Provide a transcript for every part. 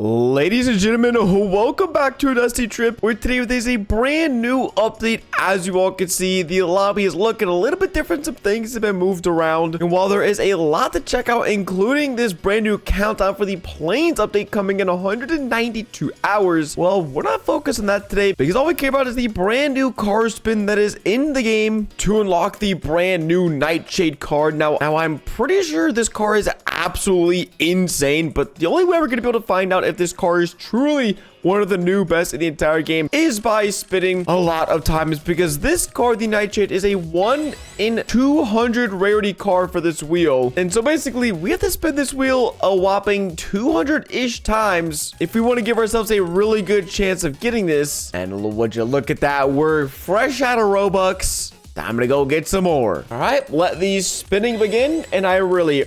Ladies and gentlemen, welcome back to a Dusty Trip, where today there's a brand new update. As you all can see, the lobby is looking a little bit different. Some things have been moved around, and while there is a lot to check out, including this brand new countdown for the planes update coming in 192 hours, well, we're not focused on that today, because all we care about is the brand new car spin that is in the game to unlock the brand new Nightshade card. Now I'm pretty sure this car is absolutely insane, but the only way we're going to be able to find out if this car is truly one of the new best in the entire game is by spinning a lot of times, because this car, the Nightshade, is a 1 in 200 rarity car for this wheel. And so basically we have to spin this wheel a whopping 200-ish times if we want to give ourselves a really good chance of getting this. And would you look at that, we're fresh out of Robux. Time to go get some more. All right, let the spinning begin. And I really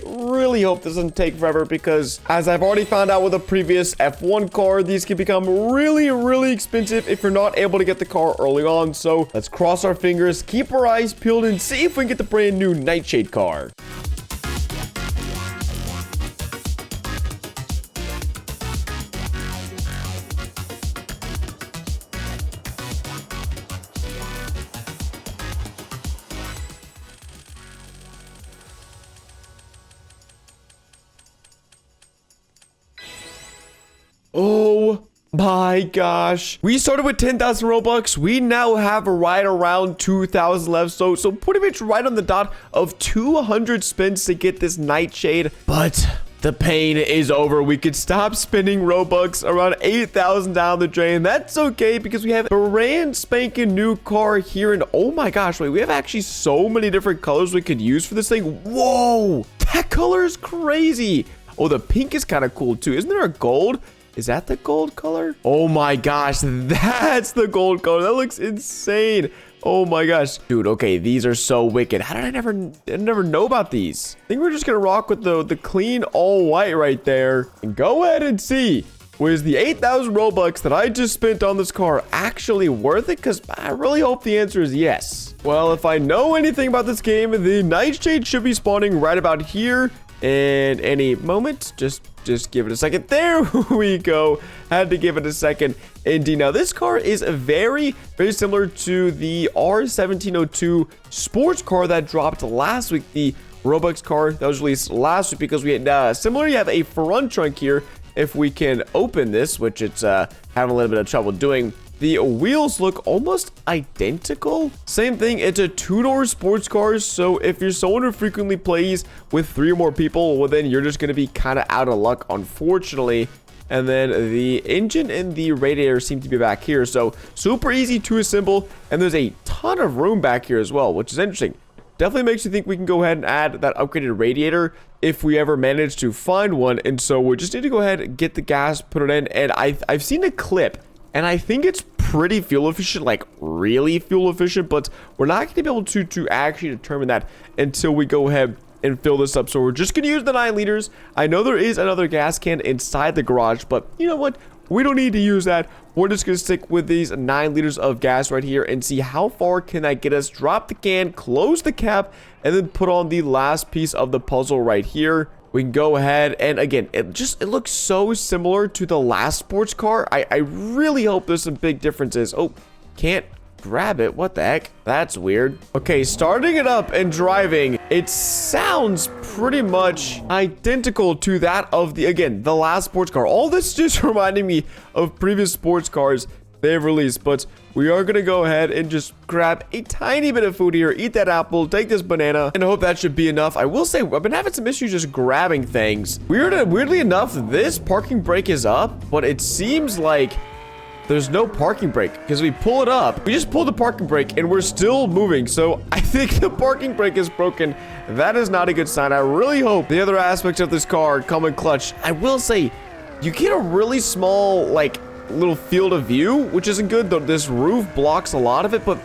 hope this doesn't take forever, because as I've already found out with a previous F1 car, these can become really expensive if you're not able to get the car early on. So let's cross our fingers, keep our eyes peeled, and see if we can get the brand new Nightshade car. Oh my gosh. We started with 10,000 Robux. We now have right around 2,000 left. So pretty much right on the dot of 200 spins to get this Nightshade. But the pain is over. We could stop spinning Robux around 8,000 down the drain. That's okay, because we have a brand spanking new car here. And oh my gosh, wait, we have actually so many different colors we could use for this thing. Whoa, that color is crazy. Oh, the pink is kind of cool too. Isn't there a gold? Is that the gold color? Oh my gosh, that's the gold color. That looks insane. Oh my gosh. Dude, okay, these are so wicked. How did I never know about these? I think we're just gonna rock with the clean all white right there. And go ahead and see, was the 8,000 Robux that I just spent on this car actually worth it? Because I really hope the answer is yes. Well, if I know anything about this game, the Nightshade should be spawning right about here. And any moment, just give it a second. There we go. Had to give it a second. Indeed. Now this car is very similar to the R1702 sports car that dropped last week. The Robux car that was released last week, because we had similarly have a front trunk here. If we can open this, which it's having a little bit of trouble doing. The wheels look almost identical. Same thing, it's a two-door sports car, so if you're someone who frequently plays with 3 or more people, well then you're just going to be kind of out of luck, unfortunately. And then the engine and the radiator seem to be back here, so super easy to assemble, and there's a ton of room back here as well, which is interesting. Definitely makes you think we can go ahead and add that upgraded radiator if we ever manage to find one. And so we just need to go ahead and get the gas, put it in, and I've seen a clip, and I think it's pretty fuel efficient, like really fuel efficient, but we're not going to be able to actually determine that until we go ahead and fill this up. So we're just going to use the 9 liters. I know there is another gas can inside the garage, but you know what? We don't need to use that. We're just going to stick with these 9 liters of gas right here and see how far can that get us. Drop the can, close the cap, and then put on the last piece of the puzzle right here. We can go ahead, and again, it looks so similar to the last sports car. I really hope there's some big differences. Oh, can't grab it. What the heck? That's weird. Okay, starting it up and driving, it sounds pretty much identical to that of the last sports car. All this just reminding me of previous sports cars they've released, but we are gonna go ahead and just grab a tiny bit of food here, eat that apple, take this banana, and I hope that should be enough. I will say I've been having some issues just grabbing things. Weirdly enough, this parking brake is up, but it seems like there's no parking brake, because we pull it up, we just pull the parking brake and we're still moving. So I think the parking brake is broken. That is not a good sign. I really hope the other aspects of this car come in clutch. I will say you get a really small little field of view, which isn't good though. This roof blocks a lot of it, but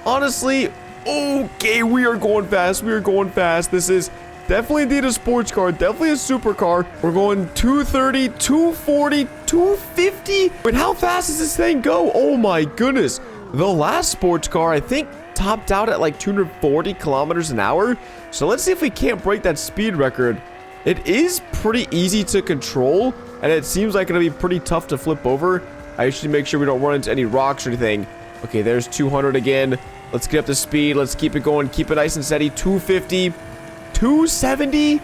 honestly, okay, we are going fast. This is definitely indeed a sports car, definitely a supercar. We're going 230, 240, 250. Wait, how fast does this thing go? Oh my goodness. The last sports car, I think, topped out at like 240 kilometers an hour. So let's see if we can't break that speed record. It is pretty easy to control, and it seems like it'll be pretty tough to flip over. I should make sure we don't run into any rocks or anything. Okay, there's 200 again. Let's get up to speed. Let's keep it going. Keep it nice and steady. 250, 270,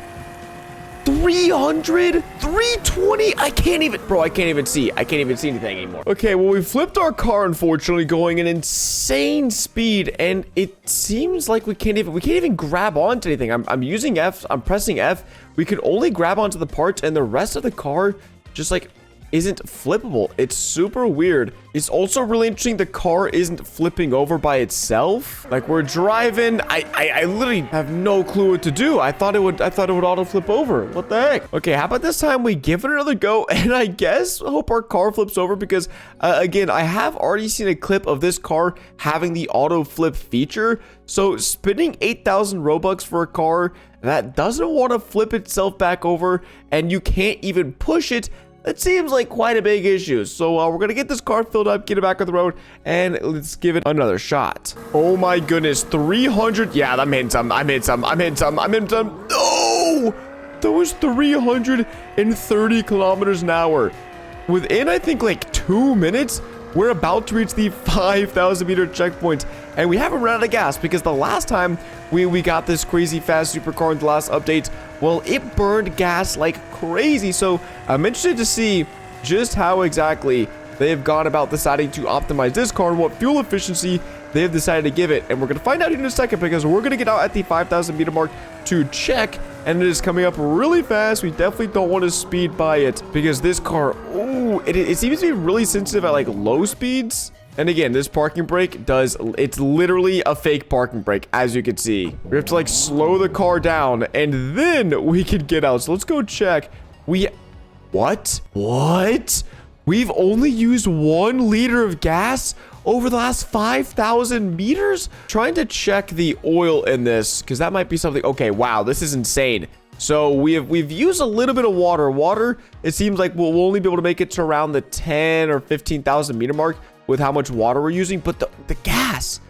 300, 320. I can't even see. I can't even see anything anymore. Okay, well, we flipped our car, unfortunately, going an insane speed, and it seems like we can't even grab onto anything. I'm using F. I'm pressing F. We can only grab onto the parts, and the rest of the car just like isn't flippable. It's super weird. It's also really interesting the car isn't flipping over by itself. Like, we're driving. I literally have no clue what to do. I thought it would auto flip over. What the heck? Okay, how about this time we give it another go, and I guess hope our car flips over, because again, I have already seen a clip of this car having the auto flip feature. So spending 8,000 Robux for a car that doesn't want to flip itself back over, and you can't even push it, it seems like quite a big issue. So we're going to get this car filled up, get it back on the road, and let's give it another shot. Oh my goodness, 300. Yeah, I'm hitting some. No! That was 330 kilometers an hour. Within, I think, like 2 minutes, we're about to reach the 5,000 meter checkpoint, and we haven't run out of gas, because the last time we got this crazy fast supercar in the last update, well, it burned gas like crazy. So I'm interested to see just how exactly they have gone about deciding to optimize this car and what fuel efficiency they have decided to give it. And we're going to find out in a second, because we're going to get out at the 5,000 meter mark to check, and it is coming up really fast. We definitely don't want to speed by it, because this car, ooh, it seems to be really sensitive at like low speeds. And again, this parking brake it's literally a fake parking brake, as you can see. We have to like slow the car down, and then we can get out. So let's go check. What? We've only used 1 liter of gas over the last 5,000 meters? Trying to check the oil in this, because that might be something. Okay, wow, this is insane. So we've used a little bit of water. It seems like we'll only be able to make it to around the 10 or 15,000 meter mark with how much water we're using. But the gas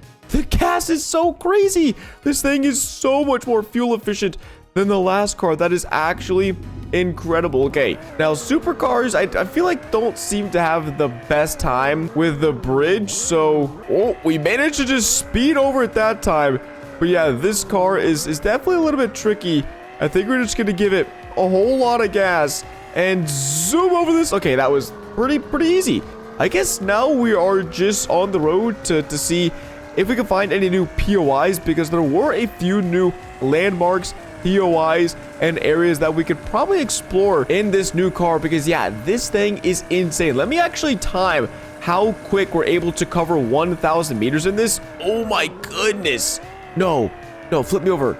is so crazy. This thing is so much more fuel efficient than the last car. That is actually incredible. Okay, now supercars, I feel like don't seem to have the best time with the bridge. So we managed to just speed over at that time. But yeah, this car is definitely a little bit tricky. I think we're just gonna give it a whole lot of gas and zoom over this. Okay, that was pretty easy. I guess now we are just on the road to see if we can find any new POIs, because there were a few new landmarks, POIs, and areas that we could probably explore in this new car, because yeah, this thing is insane. Let me actually time how quick we're able to cover 1,000 meters in this. Oh my goodness. No, flip me over.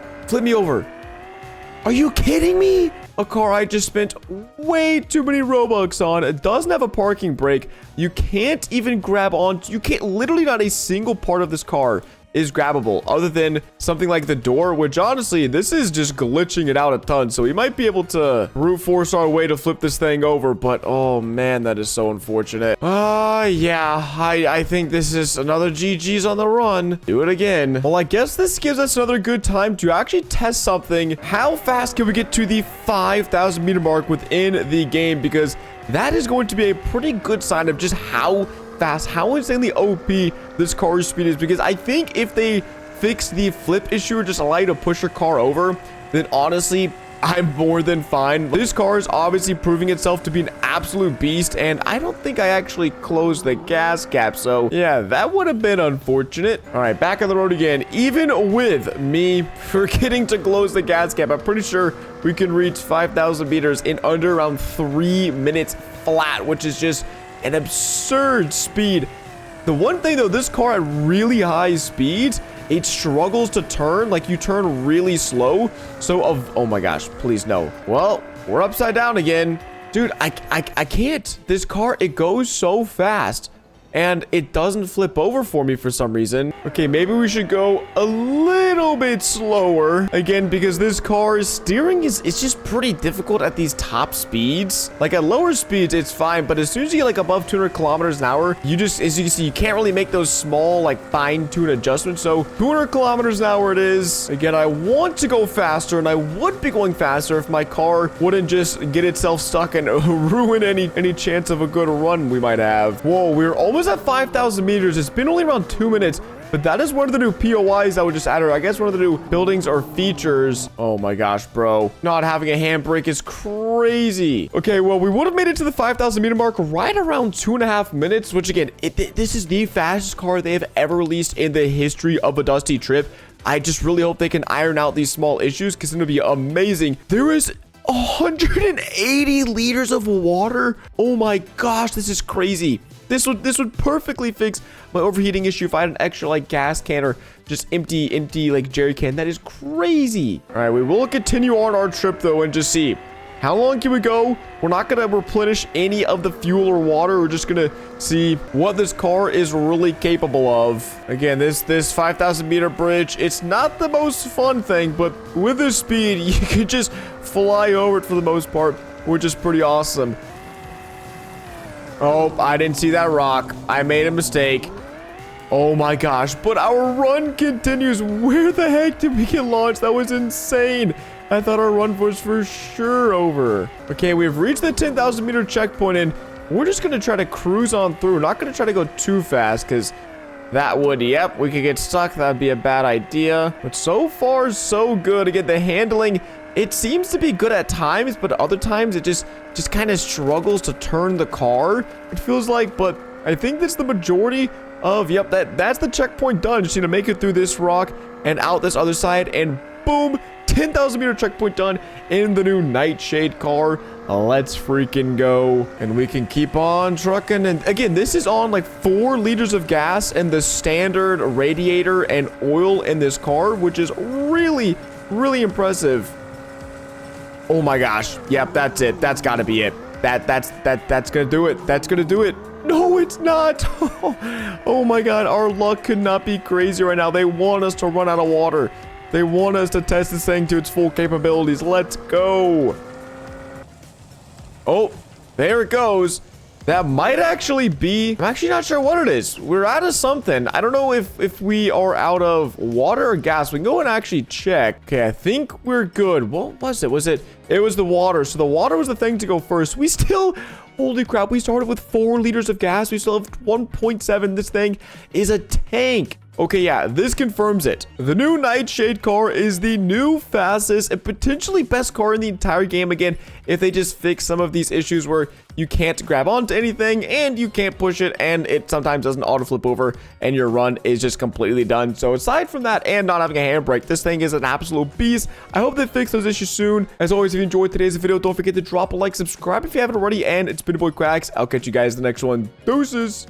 Are you kidding me? A car I just spent way too many Robux on. It doesn't have a parking brake. You can't even grab on. Literally not a single part of this car is grabbable, other than something like the door, which honestly, this is just glitching it out a ton. So we might be able to brute force our way to flip this thing over, but oh man, that is so unfortunate. Yeah, I think this is another GG's on the run. Do it again. Well, I guess this gives us another good time to actually test something. How fast can we get to the 5,000 meter mark within the game? Because that is going to be a pretty good sign of just how fast, how insanely OP this car's speed is. Because I think if they fix the flip issue or just allow you to push your car over, then honestly, I'm more than fine. This car is obviously proving itself to be an absolute beast, and I don't think I actually closed the gas gap. So yeah, that would have been unfortunate. All right, back on the road again. Even with me forgetting to close the gas gap, I'm pretty sure we can reach 5,000 meters in under around 3 minutes flat, which is just an absurd speed. The one thing though, this car at really high speeds, it struggles to turn. Like, you turn really slow. So oh my gosh, please no. Well, we're upside down again. Dude, I can't. This car, it goes so fast. and it doesn't flip over for me for some reason. Okay, maybe we should go a little bit slower again, because this car's steering is just pretty difficult at these top speeds. Like at lower speeds it's fine, but as soon as you get like above 200 kilometers an hour, you just, as you can see, you can't really make those small like fine-tune adjustments. So 200 kilometers an hour it is. Again, I want to go faster, and I would be going faster if my car wouldn't just get itself stuck and ruin any chance of a good run we might have. Whoa, we're almost at 5,000 meters. It's been only around 2 minutes, but that is one of the new POIs I would just add, or I guess one of the new buildings or features. Oh my gosh, bro. Not having a handbrake is crazy. Okay, well, we would have made it to the 5,000 meter mark right around 2.5 minutes, which again, this is the fastest car they have ever released in the history of a Dusty trip. I just really hope they can iron out these small issues, because it's going to be amazing. There is 180 liters of water. Oh my gosh, this is crazy. This would perfectly fix my overheating issue if I had an extra like gas can or just empty like jerry can. That is crazy. All right, we will continue on our trip though and just see how long can we go. We're not gonna replenish any of the fuel or water. We're just gonna see what this car is really capable of. Again, this 5,000 meter bridge, it's not the most fun thing, but with this speed, you can just fly over it for the most part, which is pretty awesome. Oh, I didn't see that rock. I made a mistake. Oh my gosh, but our run continues. Where the heck did we get launched? That was insane. I thought our run was for sure over. Okay, we've reached the 10,000 meter checkpoint, and we're just going to try to cruise on through. Not going to try to go too fast, because that would, yep, we could get stuck. That'd be a bad idea. But so far, so good. Again, the handling, it seems to be good at times, but other times it just kind of struggles to turn the car, it feels like. But I think that's the majority of, yep, that's the checkpoint done. Just need to make it through this rock and out this other side, and boom, 10,000 meter checkpoint done in the new Nightshade car. Let's freaking go. And we can keep on trucking. And again, this is on like 4 liters of gas and the standard radiator and oil in this car, which is really, really impressive. Oh my gosh. Yep, that's it. That's gotta be it. That's gonna do it. That's gonna do it. No, it's not. Oh my god, our luck could not be crazy right now. They want us to run out of water. They want us to test this thing to its full capabilities. Let's go. Oh, there it goes. That might actually be, I'm actually not sure what it is. We're out of something. I don't know if we are out of water or gas. We can go and actually check. Okay, I think we're good. What was it? It was the water. So the water was the thing to go first. We still, holy crap, we started with 4 liters of gas. We still have 1.7. This thing is a tank. Okay, yeah, this confirms it. The new Nightshade car is the new fastest and potentially best car in the entire game. Again, if they just fix some of these issues where you can't grab onto anything and you can't push it, and it sometimes doesn't auto flip over and your run is just completely done. So aside from that and not having a handbrake, this thing is an absolute beast. I hope they fix those issues soon. As always, if you enjoyed today's video, don't forget to drop a like, subscribe if you haven't already, and it's been your boy Cracks. I'll catch you guys in the next one. Deuces.